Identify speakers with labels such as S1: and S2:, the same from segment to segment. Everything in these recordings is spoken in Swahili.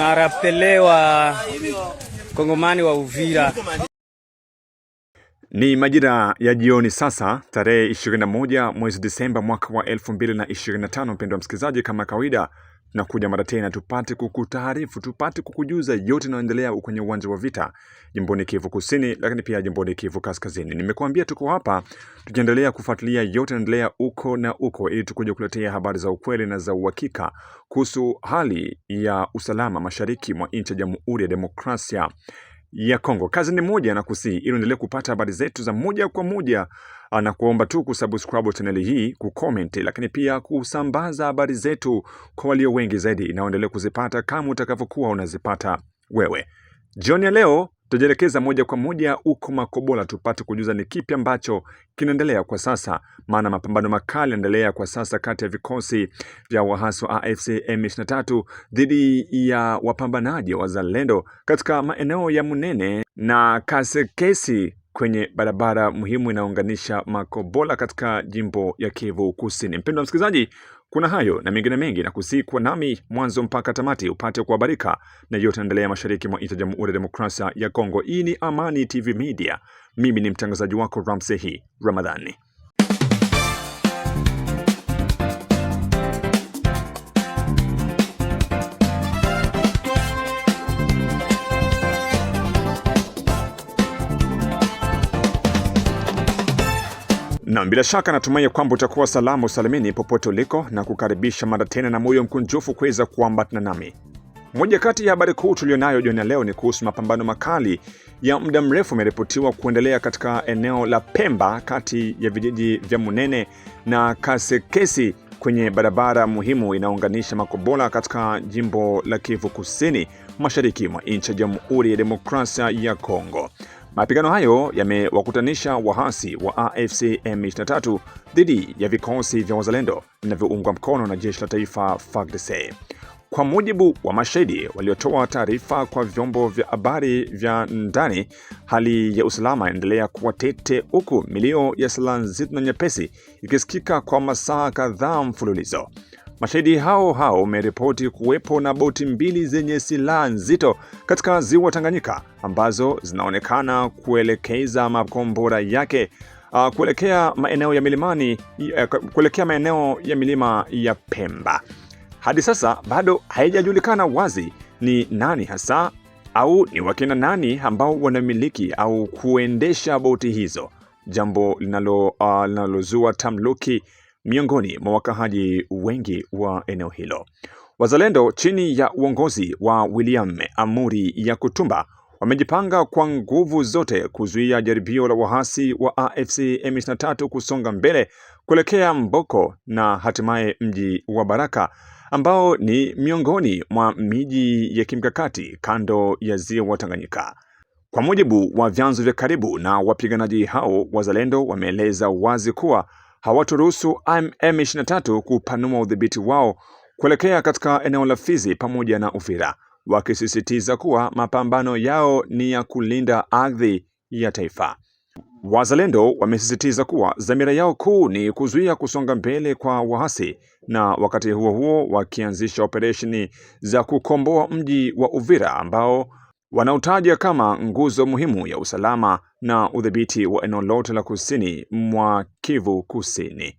S1: Wanarapelewa Kongomani wa Uvira.
S2: Ni majira ya jioni sasa, tarehe 21 mwezi Disemba mwaka wa 2025. Mpendwa msikilizaji, kama kawaida tunakuja mara tena tupate kukutaarifu, tupate kukujuza yote yanayoendelea kwenye uwanja wa vita jimboni Kivu Kusini, lakini pia jimboni Kivu Kaskazini. Nimekuambia tuko hapa tukiendelea kufuatilia yote yanaendelea uko na uko, ili tukuje kuletea habari za ukweli na za uhakika kuhusu hali ya usalama mashariki mwa nchi ya Jamhuri ya Demokrasia ya Kongo. Kazi ni moja na kusihi ili endelee kupata habari zetu za moja kwa moja, na kuomba tu kusubscribe channel hii, kucomment, lakini pia kusambaza habari zetu kwa walio wengi zaidi na endelee kuzipata kama utakavyokuwa unazipata wewe. Jioni ya leo tujielekeza moja kwa moja huko Makobola tupate kujuza ni kipi ambacho kinaendelea kwa sasa, maana mapambano makali yanaendelea kwa sasa kati ya vikosi vya waasi wa AFC M23 dhidi ya wapambanaji wa Wazalendo katika maeneo ya Munene na Kasekesi kwenye barabara muhimu inaunganisha Makobola katika jimbo ya Kivu Kusini. Mpendwa msikilizaji, kuna hayo na mengine mengi, na kusihi kuwa nami mwanzo mpaka tamati upate kuhabarika na yote yanaendelea mashariki mwa nchi ya Jamhuri ya Demokrasia ya Kongo. Hii ni Amani TV Media. Mimi ni mtangazaji wako Ramsehi Ramadhani. Na bila shaka natumai kwamba utakuwa salama usalimini popote uliko, na kukaribisha mara tena na moyo mkunjufu kuweza kuambatana nami. Moja kati ya habari kuu tulionayo jioni leo ni kuhusu mapambano makali ya muda mrefu yameripotiwa kuendelea katika eneo la Pemba kati ya vijiji vya Munene na Kasekesi kwenye barabara muhimu inaunganisha Makobola katika jimbo la Kivu Kusini mashariki mwa nchi ya Jamhuri ya Demokrasia ya Kongo. Mapigano hayo yamewakutanisha waasi wa AFC M23 dhidi ya vikosi vya Wazalendo vinavyoungwa mkono na jeshi la taifa FARDC. Kwa mujibu wa mashahidi waliotoa taarifa kwa vyombo vya habari vya ndani, hali ya usalama inaendelea kuwa tete, huku milio ya silaha nzito na nyepesi ikisikika kwa masaa kadhaa mfululizo. Mashahidi hao wameripoti kuwepo na boti mbili zenye silaha nzito katika ziwa Tanganyika ambazo zinaonekana kuelekeza makombora yake kuelekea maeneo ya milima ya Pemba. Hadi sasa bado haijajulikana wazi ni nani hasa au ni wakina nani ambao wanamiliki au kuendesha boti hizo, jambo linalozua tamluki miongoni mwa wakahaji wengi wa eneo hilo. Wazalendo chini ya uongozi wa William Amuri ya Kutumba wamejipanga kwa nguvu zote kuzuia jaribio la waasi wa AFC M23 kusonga mbele kuelekea Mboko na hatimaye mji wa Baraka ambao ni miongoni mwa miji ya kimkakati kando ya ziwa Tanganyika. Kwa mujibu wa vyanzo vya karibu na wapiganaji hao, Wazalendo wameeleza wazi kuwa hawaturuhusu M23 kupanua udhibiti wao kuelekea katika eneo la Fizi pamoja na Uvira, wakisisitiza kuwa mapambano yao ni ya kulinda ardhi ya taifa. Wazalendo wamesisitiza kuwa dhamira yao kuu ni kuzuia kusonga mbele kwa waasi, na wakati huo huo wakianzisha operesheni za kukomboa mji wa Uvira ambao wanautaja kama nguzo muhimu ya usalama na udhibiti wa eneo lote la kusini mwa Kivu Kusini.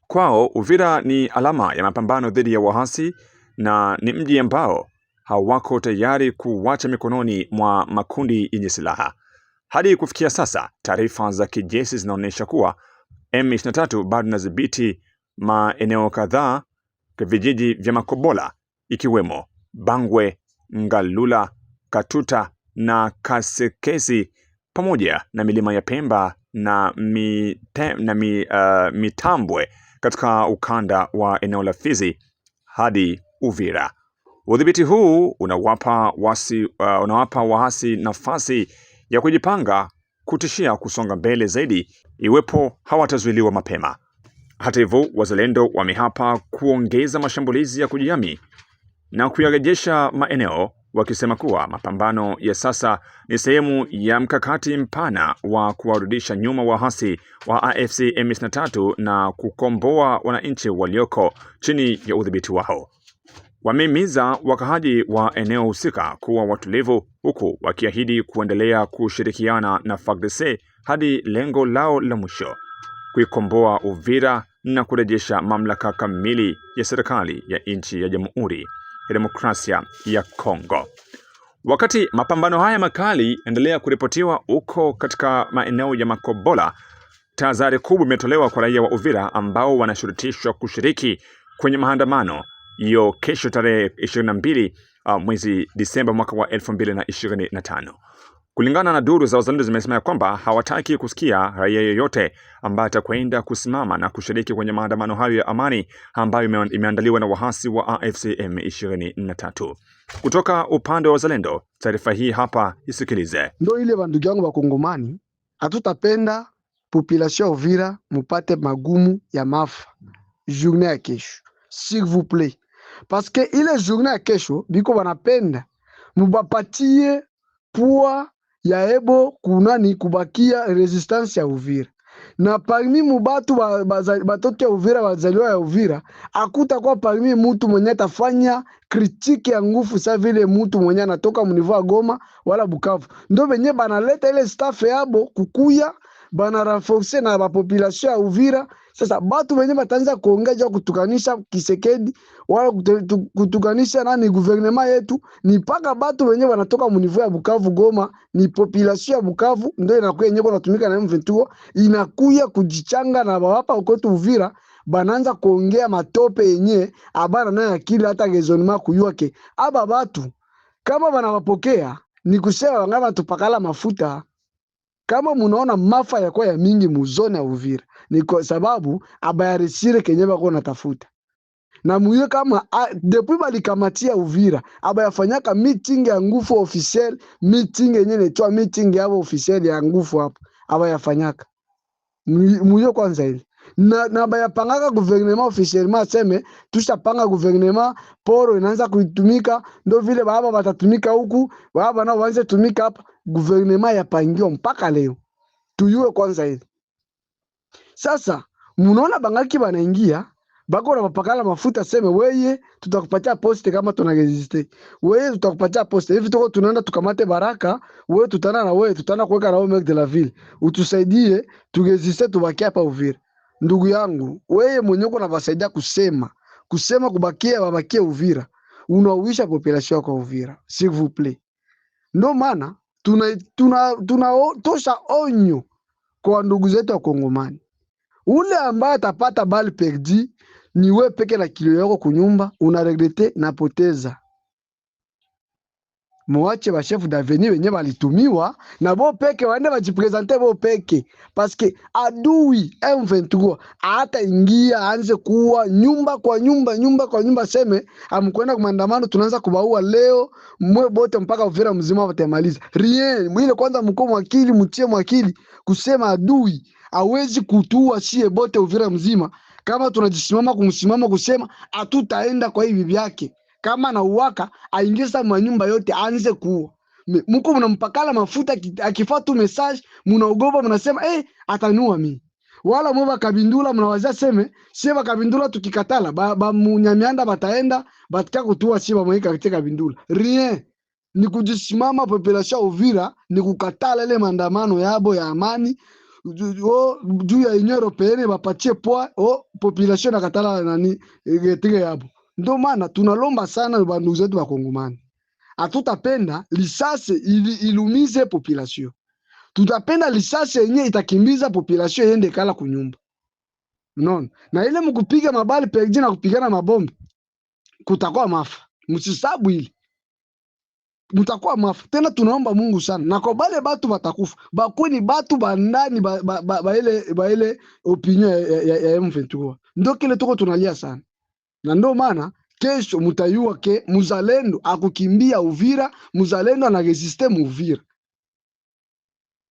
S2: Kwao Uvira ni alama ya mapambano dhidi ya waasi na ni mji ambao hawako tayari kuwacha mikononi mwa makundi yenye silaha. Hadi kufikia sasa, taarifa za kijeshi zinaonyesha kuwa M23 bado inadhibiti maeneo kadhaa kwa vijiji vya Makobola ikiwemo Bangwe, Ngalula, Katuta na Kasekesi pamoja na milima ya Pemba na Mitambwe katika ukanda wa eneo la Fizi hadi Uvira. Udhibiti huu unawapa waasi nafasi ya kujipanga kutishia kusonga mbele zaidi iwepo hawatazuiliwa mapema. Hata hivyo, Wazalendo wamehapa kuongeza mashambulizi ya kujihami na kuyarejesha maeneo, wakisema kuwa mapambano ya sasa ni sehemu ya mkakati mpana wa kuwarudisha nyuma waasi wa AFC M23 na kukomboa wananchi walioko chini ya udhibiti wao. Wamehimiza wakahaji wa eneo husika kuwa watulivu, huku wakiahidi kuendelea kushirikiana na FARDC hadi lengo lao la mwisho, kuikomboa Uvira na kurejesha mamlaka kamili ya serikali ya nchi ya Jamhuri ya Demokrasia ya Kongo. Wakati mapambano haya makali endelea kuripotiwa huko katika maeneo ya Makobola, tahadhari kubwa imetolewa kwa raia wa Uvira ambao wanashurutishwa kushiriki kwenye maandamano hiyo kesho tarehe 22 mwezi Disemba mwaka wa 2025. Kulingana na duru za wazalendo zimesema kwamba hawataki kusikia raia yoyote ambaye atakwenda kusimama na kushiriki kwenye maandamano hayo ya amani ambayo imeandaliwa na wahasi wa AFC M23. Kutoka upande wa wazalendo, taarifa hii hapa isikilize.
S3: Ndio ile bandugu yangu Wakongomani, hatutapenda population ya Uvira mupate magumu ya mafa journée ya kesho, s'il vous plaît, parce que ile journée ya kesho biko banapenda mubapatie poa ya ebo kunani kubakia resistance ya Uvira, na parmi mubatu batoto ya Uvira bazaliwa ya Uvira akutakuwa parmi mutu mwenye atafanya kritike ya ngufu sa vile mutu mwenye anatoka munivo ya Goma wala Bukavu. Ndo benye banaleta ile staff yabo kukuya bana renforcer na ba population ya Uvira. Sasa batu benye batanza kuongeja kutukanisha Kisekedi wala kutukanisha nani gouvernement yetu, ni paka batu benye banatoka munivo ya Bukavu Goma, ni population ya Bukavu ndio inakuwa yenyewe inatumika na M23, inakuya kujichanga na bawapa ukotu Uvira, bananza kuongea matope yenye abana nayo akili hata gezonima kuyua ke aba batu kama banawapokea ni kusema wangaba tupakala mafuta. Kama munaona mafa yakuwa ya mingi muzone ya Uvira ni kwa sababu abayarisire kenye bako natafuta. Na muye kama depuis balikamatia Uvira abayafanyaka meeting ya ngufu officiel, meeting yenye netwa meeting ya officiel ya ngufu hapo abayafanyaka. Muye kwanza ile na bayapangaka gouvernement officiellement aseme tushapanga gouvernement poro inaanza kuitumika, ndo vile baba batatumika huku baba nao waanze tumika hapa. Gouvernement yapangiwa mpaka leo, tuyue kwanza ile. Sasa munaona bangaki banaingia bako na mapakala mafuta, seme weye tutakupatia poste kama tunaresiste, weye tutakupatia poste hivi, tuko tunaenda tukamate Baraka, weye tutana na weye tutana kuweka na mec de la ville, utusaidie turesiste tubaki hapa Uvira. Ndugu yangu, weye mwenye uko na basaidia kusema kubakia babakie Uvira, unauisha population yako Uvira, s'il vous plaît. Ndo maana tunatosha onyo kwa ndugu zetu wa Kongomani. Ule ambaye atapata bali perdi ni we peke na kilo yako kunyumba, unaregrete na poteza. Mwache ba chef d'avenir wenye balitumiwa na bo peke waende bajipresente bo peke, parce que adui M23 hata ingia anze kuwa nyumba kwa nyumba, seme amkwenda kumandamano tunaanza kubaua leo mwe bote mpaka Uvira mzima watamaliza rien. Mwile kwanza mkomo akili mtie mwakili kusema adui hawezi kutua sie bote Uvira mzima, kama tunajisimama kumsimama kusema hatutaenda kwa hivi vyake. Kama na uwaka aingiza manyumba yote anze kuwa mko mnampakala mafuta, akifatu message mnaogopa, mnasema atanua mimi. Wala mwa Kabindula mnawazia seme siba Kabindula tukikatala ba munyamianda bataenda batika kutua siba mweka katika Kabindula rien. Ni kujisimama population Uvira, ni kukatala ile maandamano yabo ya amani juu ya Union Européenne bapatie poa population nakatala nani getike yabo. Ndo maana tunalomba sana bandugu zetu wa Kongomani, hatutapenda lisase ilumize population, tutapenda lisase yenye itakimbiza population yende kala kunyumba. Unaona? Na ile mkupiga mabali perdi na kupigana mabombe kutakuwa mafa, msisabu ile mutakuwa mafa. Tena tunaomba Mungu sana na kwa bale batu batakufa bakuni batu bandani ba ile opinion ya M23. Ndo kile tuko tunalia sana. Na ndo maana kesho mutayua ke muzalendo akukimbia Uvira, muzalendo anaresiste Uvira.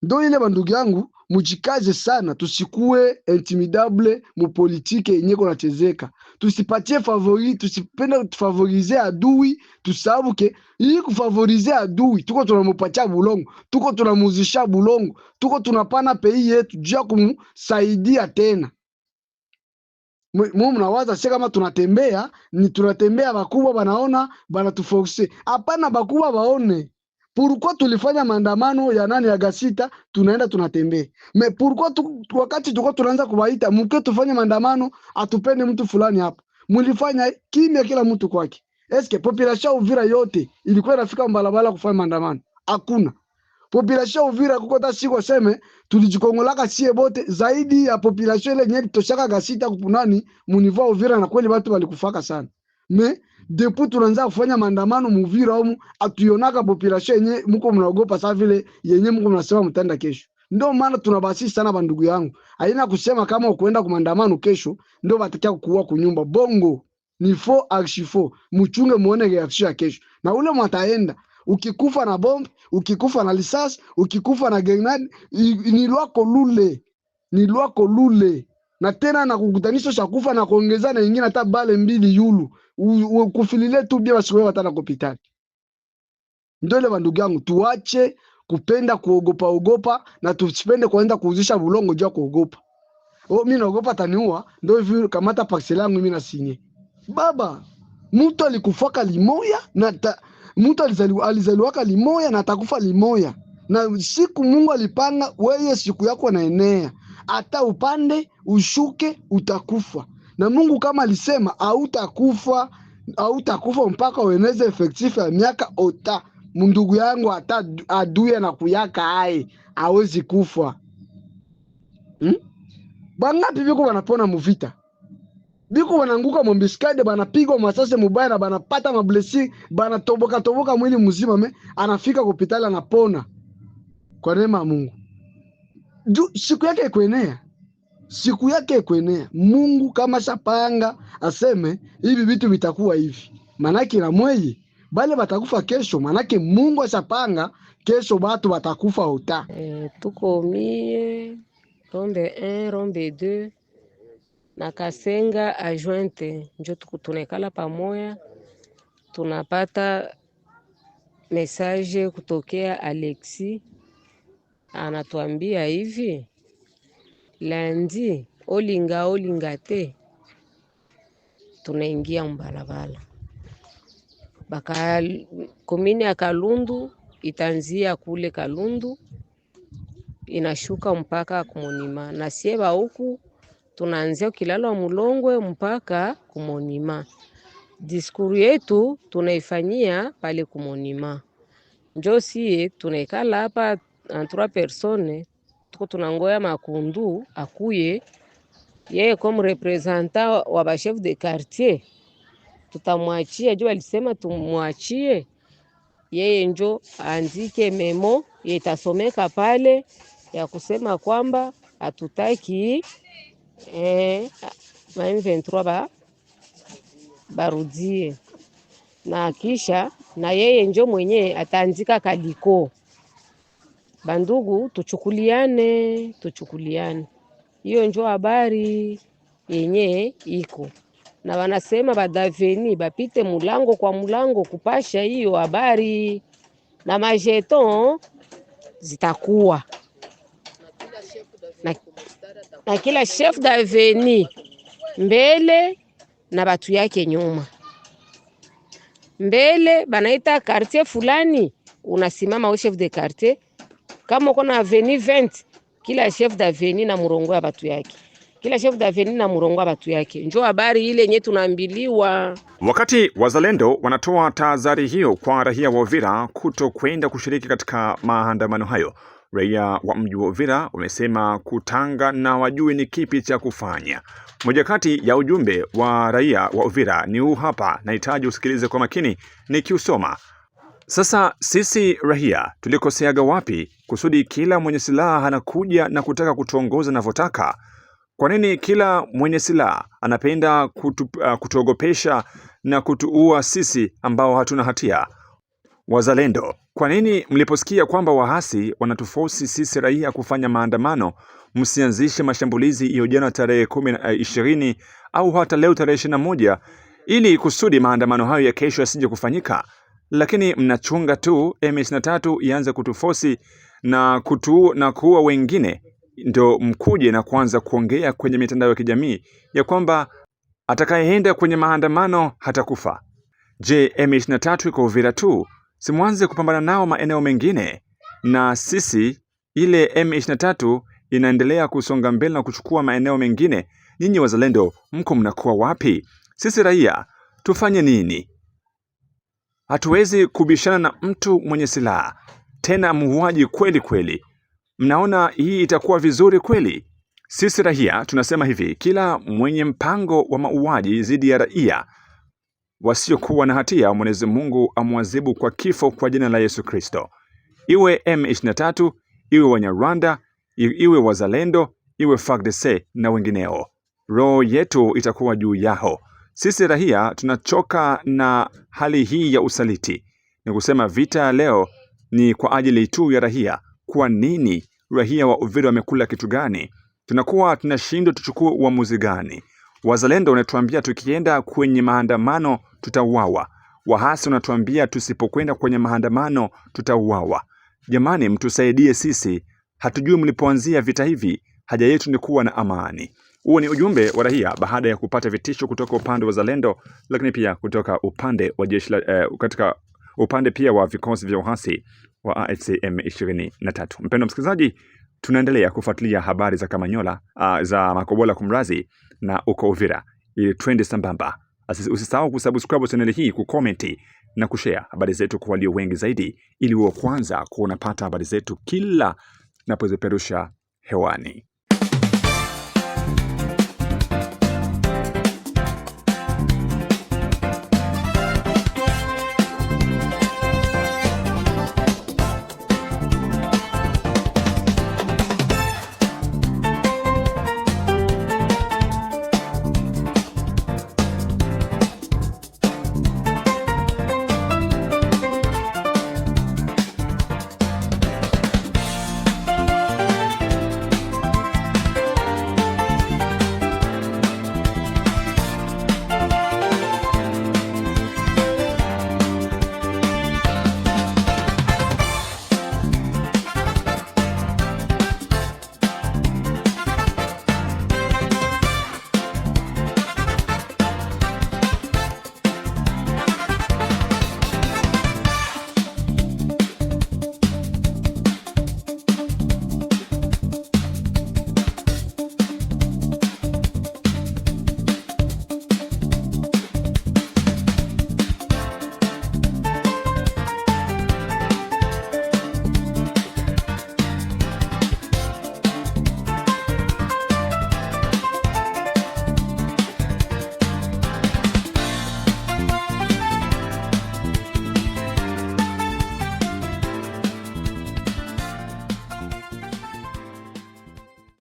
S3: Ndo ile bandugu yangu, mujikaze sana, tusikue intimidable mu politike yenye kona chezeka. Tusipatie favori, tusipenda tufavorize adui, tusababu ke hii kufavorize adui tuko tunamupatia bulongo, tuko tunamuzisha bulongo, tuko tunapana pei yetu jua kumusaidia tena. Mumu mnawaza sisi kama tunatembea ni tunatembea, bakubwa banaona banatuforce. Hapana, bakubwa baone pourquoi tulifanya maandamano ya nani ya gasita, tunaenda tunatembea. Me pourquoi wakati tuko tunaanza kuwaita mke tufanye maandamano, atupende mtu fulani hapa, mlifanya kimya kila mtu kwake. Eske population Uvira yote ilikuwa inafika mbalabala kufanya maandamano? Hakuna. Population Uvira kuko ta siku seme tulijikongolaka sie bote zaidi ya population ile nyeti toshaka gasita kupunani muniva Uvira, na kweli watu walikufaka sana. Me depuis tunaanza kufanya maandamano Muvira humu atuyonaka population yenye mko mnaogopa saa vile yenye mko mnasema mtanda kesho. Ndio maana tunabasi sana bandugu yangu. Haina kusema kama ukwenda kwa maandamano kesho ndio batakia kuua kunyumba. Bongo ni fo archifo. Mchunge muone reaction ya kesho. Na ule mwataenda ukikufa na bombe, ukikufa na lisasi, ukikufa na grenade, ni lwako lule. Ni lwako lule. Na tena na kukutanisha shakufa na kuongeza na nyingine hata bale mbili yulu. Kufilile tu bia basiwe watana kopitali. Ndio ile bandugu yangu, tuache kupenda kuogopa na tusipende kuenda kuuzisha bulongo jua kuogopa. Mimi naogopa taniua, ndio hivi kamata parcela yangu mimi na sinye. Baba, mtu alikufaka limoya na mtu alizaliwaka limoya na atakufa limoya. Na siku Mungu alipanga wewe siku yako naenea. Hata upande ushuke utakufa. Na Mungu kama alisema hautakufa mpaka ueneze effectif ya miaka ota. Mundugu yangu hata aduye na kuyaka hawezi kufa. Bangapi biko wanapona muvita? Biko wananguka mombiskade, banapigwa masase mubaya na banapata mablesi, banatoboka mwili mzima, anafika hospitali anapona. Kwa neema ya Mungu. Siku yake ikuenea. Mungu kama shapanga aseme hivi vitu vitakuwa hivi. Manake na mweye bale batakufa kesho, manake Mungu ashapanga kesho batu batakufa ota.
S4: Tuko mie Rombe 1 Rombe 2 na Kasenga adjointe, njo tunekala pamoja. Tunapata message kutokea Alexi, anatuambia hivi lundi olinga te tunaingia mbalabala. Baka komini ya Kalundu itanzia kule Kalundu inashuka mpaka kumonima, na sieba huku tunaanzia kilalo wa Mulongwe mpaka kumonima. Diskuru yetu tunaifanyia pale kumonima. Njo sie tunaikala hapa 3 persone, tuko tunangoya Makundu akuye yeye comme representant wa ba chef de quartier. Tutamwachia juu alisema tumwachie yeye, njo andike memo itasomeka pale ya kusema kwamba hatutaki ma M23 barudie, na kisha na yeye njo mwenye ataandika kaliko. Bandugu, tuchukuliane. Hiyo njo habari yenye iko. Na wanasema badaveni bapite mulango kwa mulango kupasha hiyo habari, na majeton zitakuwa na kila chef daveni mbele na batu yake nyuma. Mbele banaita quartier fulani, unasimama chef de quartier. Kama uko na aveni 20, kila chef daveni na murongo ya batu yake. Kila chef daveni na murongo wa batu yake. Njoo habari ile yenye tunaambiliwa.
S2: Wakati wazalendo wanatoa tahadhari hiyo kwa raia wa Uvira kuto kwenda kushiriki katika maandamano hayo, raia wa mji wa Uvira wamesema kutanga na wajue ni kipi cha kufanya. Moja kati ya ujumbe wa raia wa Uvira ni huu hapa, nahitaji usikilize kwa makini nikiusoma. Sasa sisi raia tulikoseaga wapi kusudi kila mwenye silaha anakuja na kutaka kutuongoza anavyotaka? Kwa nini kila mwenye silaha anapenda kutuogopesha na kutuua sisi ambao hatuna hatia? Wazalendo, kwa nini mliposikia kwamba wahasi wanatufosi sisi raia kufanya maandamano, msianzishe mashambulizi hiyo jana tarehe 20 au hata leo tarehe 21 ili kusudi maandamano hayo ya kesho yasije kufanyika? Lakini mnachunga tu M23 ianze kutufosi na kuua wengine, ndo mkuje na kuanza kuongea kwenye mitandao ya kijamii ya kwamba atakayeenda kwenye maandamano hatakufa. Je, M23 iko Uvira tu? Simwanze kupambana nao maeneo mengine. Na sisi ile M23 inaendelea kusonga mbele na kuchukua maeneo mengine. Nyinyi wazalendo mko mnakuwa wapi? Sisi raia tufanye nini? Hatuwezi kubishana na mtu mwenye silaha, tena muuaji kweli kweli. Mnaona hii itakuwa vizuri kweli? Sisi raia tunasema hivi, kila mwenye mpango wa mauaji dhidi ya raia wasiokuwa na hatia, Mwenyezi Mungu amwadhibu kwa kifo kwa jina la Yesu Kristo. Iwe M23, iwe Wanyarwanda, iwe wazalendo, iwe FARDC na wengineo. Roho yetu itakuwa juu yao. Sisi raia tunachoka na hali hii ya usaliti. Ni kusema vita leo ni kwa ajili tu ya raia. Kwa nini raia wa Uvira wamekula kitu gani? Tunakuwa tunashindwa tuchukue uamuzi gani? Wazalendo wanatuambia tukienda kwenye maandamano tutauawa. Wahasi wanatuambia tusipokwenda kwenye maandamano tutauawa. Jamani, mtusaidie sisi. Hatujui mlipoanzia vita hivi. Haja yetu ni kuwa na amani. Huo ni ujumbe wa raia baada ya kupata vitisho kutoka upande wa Zalendo, lakini pia kutoka upande wa jeshi katika upande pia wa vikosi vya uhasi wa AFC M23. Mpendwa msikilizaji, tunaendelea kufuatilia habari za Kamanyola, za Makobola kumrazi na uko Uvira, ili twende sambamba. Usisahau kusubscribe channel hii, kucomment na kushare habari zetu kwa walio wengi zaidi, ili uwe kwanza kuonapata habari zetu kila napoziperusha hewani.